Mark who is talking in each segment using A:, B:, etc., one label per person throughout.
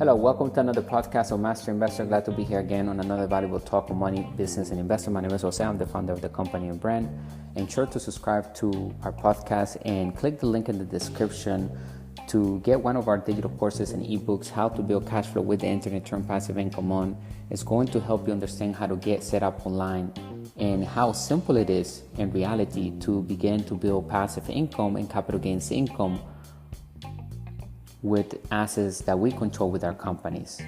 A: Hello, welcome to another podcast of Master Investor. Glad to be here again on another valuable talk of money, business, and investment. My name is Jose. I'm the founder of the company and brand. Ensure to subscribe to our podcast and click the link in the description to get one of our digital courses and ebooks, How to Build Cash Flow with the Internet, Turn Passive Income On. It's going to help you understand how to get set up online and how simple it is in reality to begin to build passive income and capital gains income with assets that we control with our companies.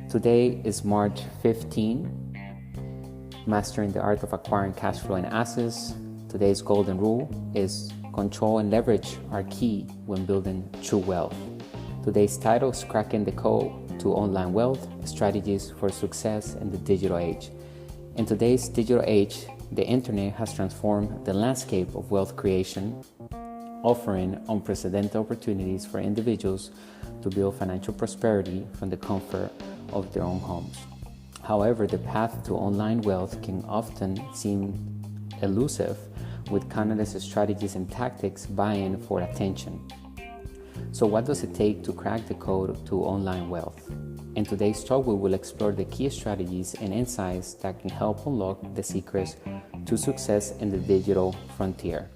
A: Today is March 15, Mastering the Art of Acquiring Cash Flow and Assets. Today's golden rule is control and leverage are key when building true wealth. Today's title is Cracking the Code to Online Wealth, Strategies for Success in the Digital Age. In today's digital age, the internet has transformed the landscape of wealth creation, offering unprecedented opportunities for individuals to build financial prosperity from the comfort of their own homes. However, the path to online wealth can often seem elusive, with countless strategies and tactics vying for attention. So what does it take to crack the code to online wealth? In today's talk, we will explore the key strategies and insights that can help unlock the secrets to success in the digital frontier.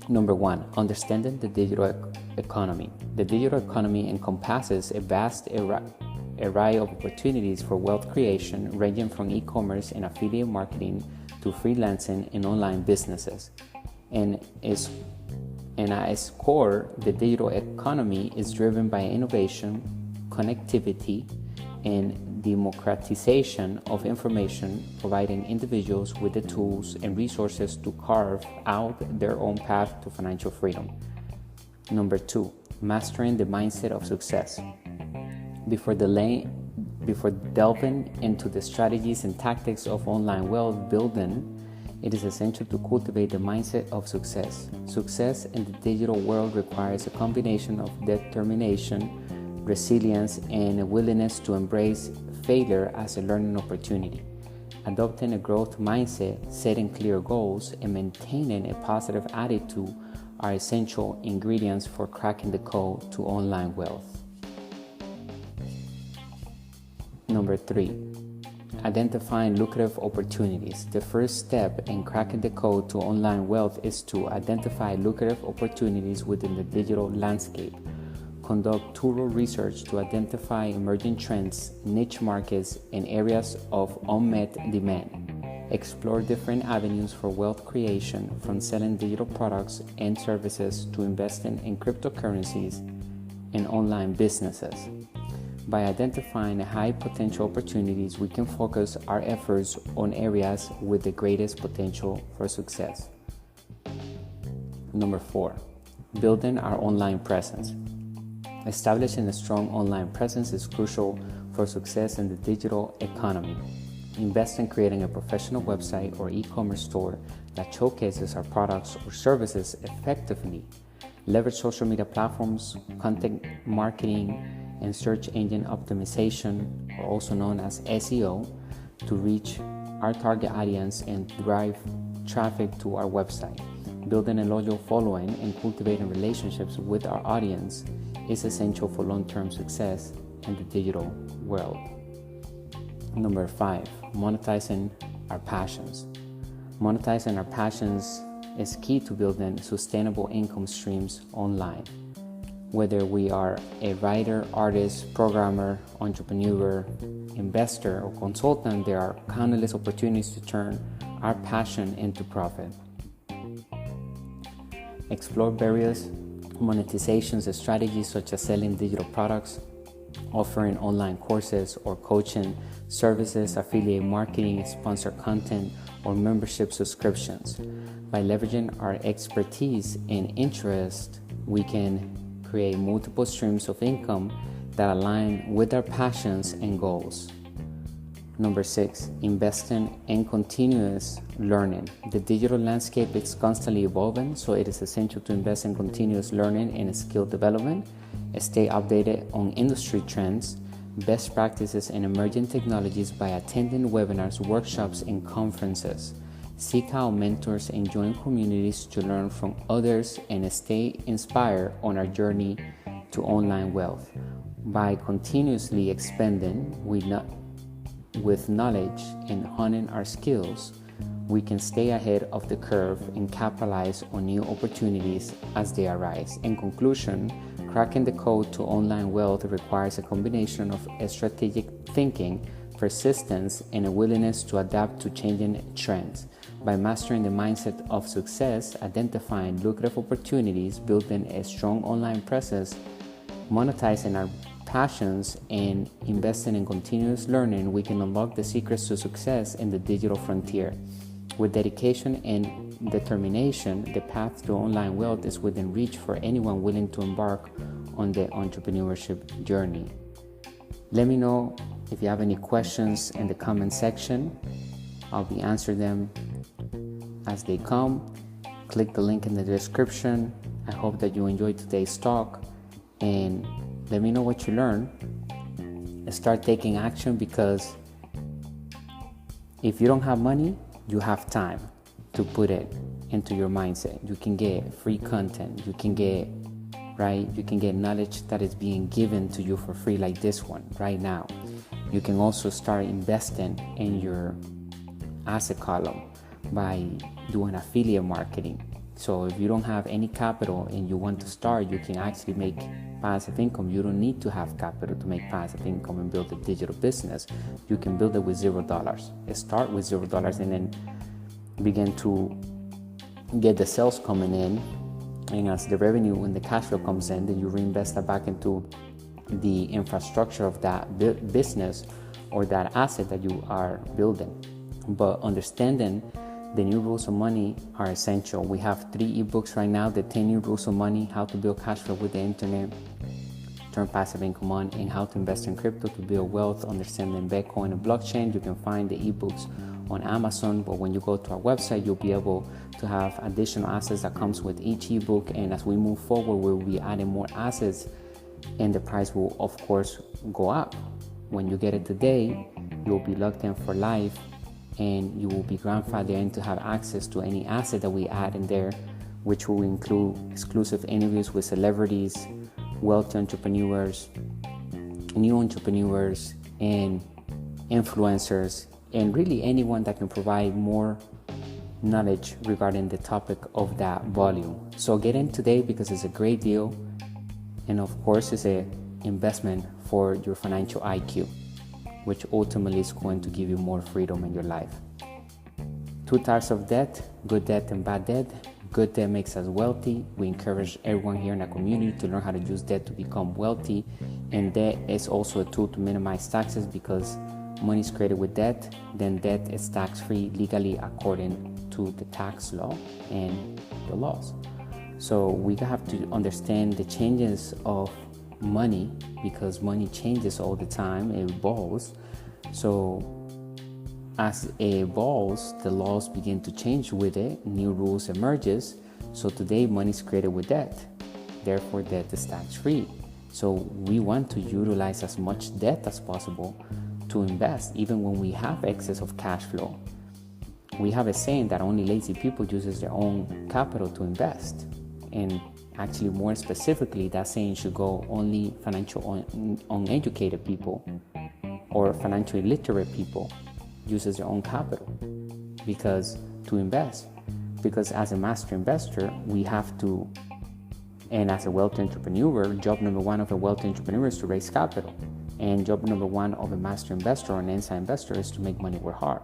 A: Number 1, understanding the digital economy. The digital economy encompasses a vast array of opportunities for wealth creation, ranging from e-commerce and affiliate marketing to freelancing and online businesses. And at its core, the digital economy is driven by innovation, connectivity, and democratization of information, providing individuals with the tools and resources to carve out their own path to financial freedom. Number 2, mastering the mindset of success. Before delving into the strategies and tactics of online wealth building, it is essential to cultivate the mindset of success. Success in the digital world requires a combination of determination, resilience, and a willingness to embrace failure as a learning opportunity. Adopting a growth mindset, setting clear goals, and maintaining a positive attitude are essential ingredients for cracking the code to online wealth. Number 3, identifying lucrative opportunities. The first step in cracking the code to online wealth is to identify lucrative opportunities within the digital landscape. Conduct thorough research to identify emerging trends, niche markets, and areas of unmet demand. Explore different avenues for wealth creation, from selling digital products and services to investing in cryptocurrencies and online businesses. By identifying high potential opportunities, we can focus our efforts on areas with the greatest potential for success. Number 4, building our online presence. Establishing a strong online presence is crucial for success in the digital economy. Invest in creating a professional website or e-commerce store that showcases our products or services effectively. Leverage social media platforms, content marketing, and search engine optimization, or also known as SEO, to reach our target audience and drive traffic to our website. Building a loyal following and cultivating relationships with our audience is essential for long-term success in the digital world. Number 5, monetizing our passions. Monetizing our passions is key to building sustainable income streams online. Whether we are a writer, artist, programmer, entrepreneur, investor, or consultant, there are countless opportunities to turn our passion into profit. Explore various monetizations strategies such as selling digital products, offering online courses or coaching services, affiliate marketing, sponsored content, or membership subscriptions. By leveraging our expertise and interest, we can create multiple streams of income that align with our passions and goals. Number 6, investing in continuous learning. The digital landscape is constantly evolving, so it is essential to invest in continuous learning and skill development, stay updated on industry trends, best practices, and emerging technologies by attending webinars, workshops, and conferences. Seek out mentors and join communities to learn from others and stay inspired on our journey to online wealth. By continuously expanding with knowledge and honing our skills, we can stay ahead of the curve and capitalize on new opportunities as they arise. In conclusion, cracking the code to online wealth requires a combination of strategic thinking, persistence, and a willingness to adapt to changing trends. By mastering the mindset of success, identifying lucrative opportunities, building a strong online presence, monetizing our passions, and investing in continuous learning, we can unlock the secrets to success in the digital frontier. With dedication and determination, the path to online wealth is within reach for anyone willing to embark on the entrepreneurship journey. Let me know if you have any questions in the comment section. I'll be answering them as they come. Click the link in the description. I hope that you enjoyed today's talk, and let me know what you learned. Start taking action, because if you don't have money, you have time to put it into your mindset. You can get free content. You can get knowledge that is being given to you for free, like this one right now. You can also start investing in your asset column by doing affiliate marketing. So if you don't have any capital and you want to start, you can actually make passive income. You don't need to have capital to make passive income and build a digital business. You can build it with $0. Start with $0 and then begin to get the sales coming in. And as the revenue and the cash flow comes in, then you reinvest that back into the infrastructure of that business or that asset that you are building. But understanding the new rules of money are essential. We have 3 ebooks right now: the 10 new rules of money, how to build cash flow with the internet, turn passive income on, and how to invest in crypto to build wealth, understanding Bitcoin and blockchain. You can find the ebooks on Amazon, but when you go to our website, you'll be able to have additional assets that comes with each ebook. And as we move forward, we'll be adding more assets, and the price will of course go up. When you get it today, you'll be locked in for life, and you will be grandfathered in to have access to any asset that we add in there, which will include exclusive interviews with celebrities, wealthy entrepreneurs, new entrepreneurs, and influencers, and really anyone that can provide more knowledge regarding the topic of that volume. So get in today, because it's a great deal, and of course it's an investment for your financial IQ, which ultimately is going to give you more freedom in your life. 2 types of debt: good debt and bad debt. Good debt makes us wealthy. We encourage everyone here in our community to learn how to use debt to become wealthy. And debt is also a tool to minimize taxes, because money is created with debt, then debt is tax-free legally according to the tax law and the laws. So we have to understand the changes of money, because money changes all the time, it evolves. So as it evolves, the laws begin to change with it, new rules emerges. So today money is created with debt, therefore debt is tax-free. So we want to utilize as much debt as possible to invest, even when we have excess of cash flow. We have a saying that only lazy people uses their own capital to invest, and actually more specifically, that saying should go only financial uneducated people or financially literate people uses their own capital because to invest. Because as a master investor, we have to, and as a wealthy entrepreneur, job number 1 of a wealthy entrepreneur is to raise capital. And job number 1 of a master investor or an inside investor is to make money work hard.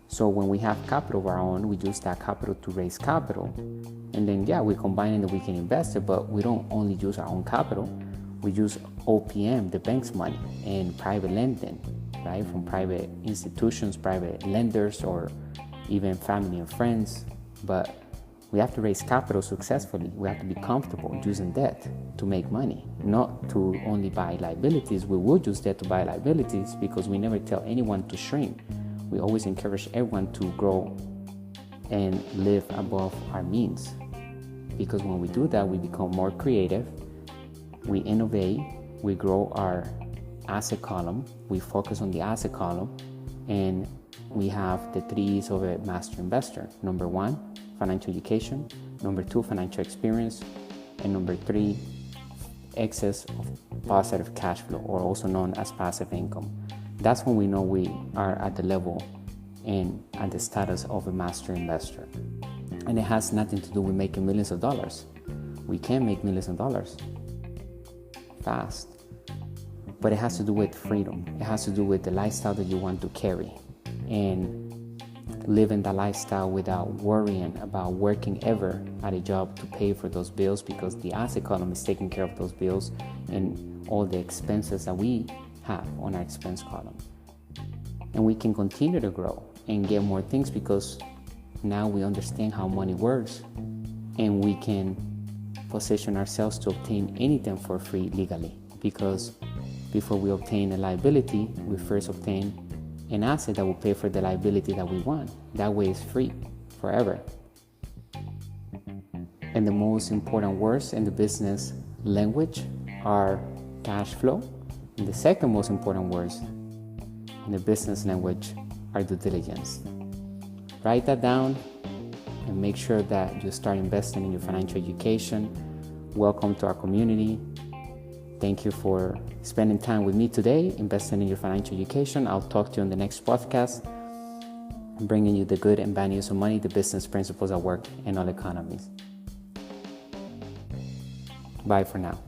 A: So when we have capital of our own, we use that capital to raise capital. And then, we combine it and we can invest it, but we don't only use our own capital. We use OPM, the bank's money, and private lending, right? From private institutions, private lenders, or even family and friends. But we have to raise capital successfully. We have to be comfortable using debt to make money, not to only buy liabilities. We will use debt to buy liabilities because we never tell anyone to shrink. We always encourage everyone to grow and live above our means. Because when we do that, we become more creative, we innovate, we grow our asset column, we focus on the asset column, and we have the 3 E's of a master investor. Number 1, financial education. Number 2, financial experience. And number 3, excess of positive cash flow, or also known as passive income. That's when we know we are at the level and at the status of a master investor. And it has nothing to do with making millions of dollars. We can make millions of dollars fast, but it has to do with freedom. It has to do with the lifestyle that you want to carry and living that lifestyle without worrying about working ever at a job to pay for those bills, because the asset column is taking care of those bills and all the expenses that we have on our expense column. And we can continue to grow and get more things because now we understand how money works, and we can position ourselves to obtain anything for free legally, because before we obtain a liability, we first obtain an asset that will pay for the liability that we want. That way it's free forever. And the most important words in the business language are cash flow. And the second most important words in the business language are due diligence. Write that down and make sure that you start investing in your financial education. Welcome to our community. Thank you for spending time with me today, investing in your financial education. I'll talk to you on the next podcast, bringing you the good and bad news of money, the business principles at work in all economies. Bye for now.